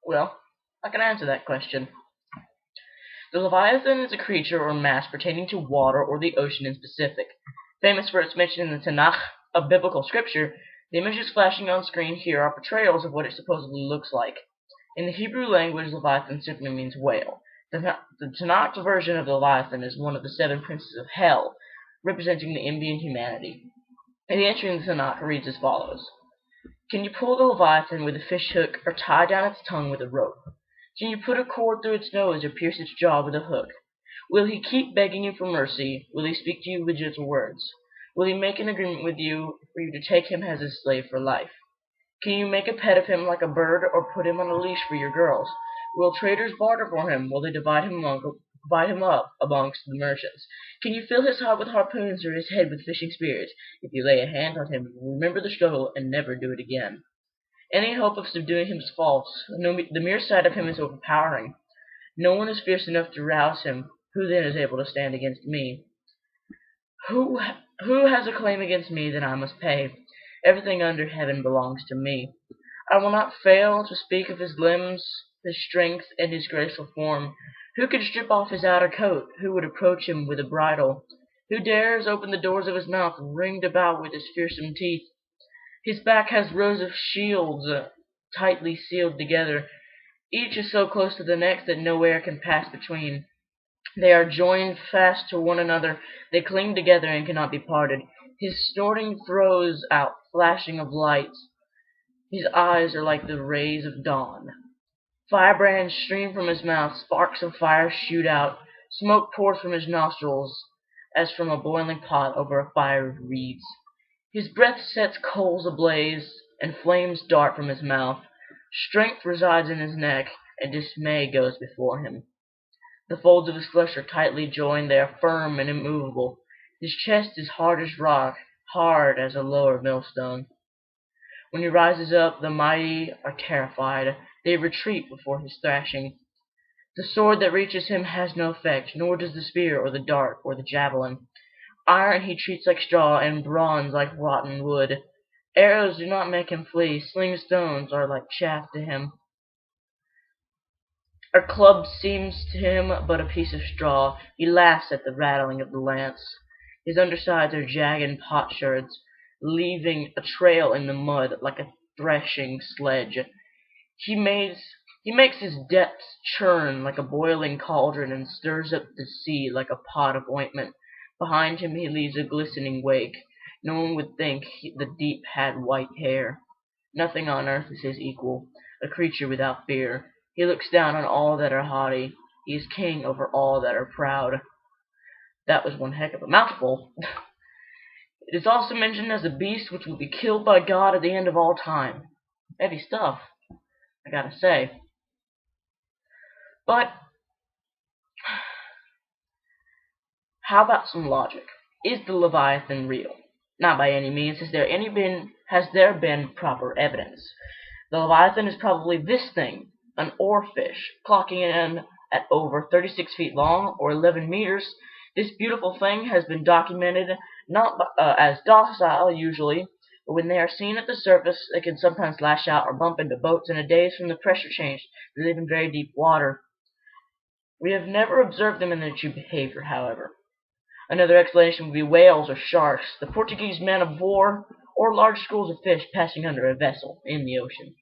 Well, I can answer that question. The Leviathan is a creature or mass pertaining to water or the ocean in specific. Famous for its mention in the Tanakh of biblical scripture, the images flashing on screen here are portrayals of what it supposedly looks like. In the Hebrew language, Leviathan simply means whale. The Tanakh version of the Leviathan is one of the seven princes of hell, representing the envy in humanity. And the entry in the Tanakh reads as follows. Can you pull the Leviathan with a fish hook, or tie down its tongue with a rope? Can you put a cord through its nose, or pierce its jaw with a hook? Will he keep begging you for mercy? Will he speak to you with gentle words? Will he make an agreement with you for you to take him as his slave for life? Can you make a pet of him like a bird, or put him on a leash for your girls? Will traders barter for him? Will they divide him up amongst the merchants? Can you fill his heart with harpoons, or his head with fishing spears? If you lay a hand on him, you will remember the struggle and never do it again. Any hope of subduing him is false. The mere sight of him is overpowering. No one is fierce enough to rouse him. Who then is able to stand against me? Who has a claim against me that I must pay? Everything under heaven belongs to me. I will not fail to speak of his limbs, his strength, and his graceful form. Who could strip off his outer coat? Who would approach him with a bridle? Who dares open the doors of his mouth, ringed about with his fearsome teeth? His back has rows of shields tightly sealed together. Each is so close to the next that no air can pass between. They are joined fast to one another. They cling together and cannot be parted. His snorting throws out flashing of lights. His eyes are like the rays of dawn. Firebrands stream from his mouth. Sparks of fire shoot out. Smoke pours from his nostrils as from a boiling pot over a fire of reeds. His breath sets coals ablaze, and flames dart from his mouth. Strength resides in his neck, and dismay goes before him. The folds of his flesh are tightly joined. They are firm and immovable. His chest is hard as rock, hard as a lower millstone. When he rises up, the mighty are terrified. They retreat before his thrashing. The sword that reaches him has no effect, nor does the spear or the dart or the javelin. Iron he treats like straw, and bronze like rotten wood. Arrows do not make him flee. Sling stones are like chaff to him. A club seems to him but a piece of straw. He laughs at the rattling of the lance. His undersides are jagged potsherds, leaving a trail in the mud like a threshing sledge. He makes his depths churn like a boiling cauldron, and stirs up the sea like a pot of ointment. Behind him he leaves a glistening wake. No one would think the deep had white hair. Nothing on earth is his equal, a creature without fear. He looks down on all that are haughty. He is king over all that are proud. That was one heck of a mouthful. It is also mentioned as a beast which will be killed by God at the end of all time. Heavy stuff, I gotta say. But how about some logic? Is the Leviathan real? Not by any means has there been proper evidence. The Leviathan is probably this thing, an oarfish, clocking in at over 36 feet long, or 11 meters. This beautiful thing has been documented not as docile usually, but when they are seen at the surface, they can sometimes lash out or bump into boats in a daze from the pressure change. They live in very deep water. We have never observed them in their true behavior, however. Another explanation would be whales or sharks, the Portuguese man of war, or large schools of fish passing under a vessel in the ocean.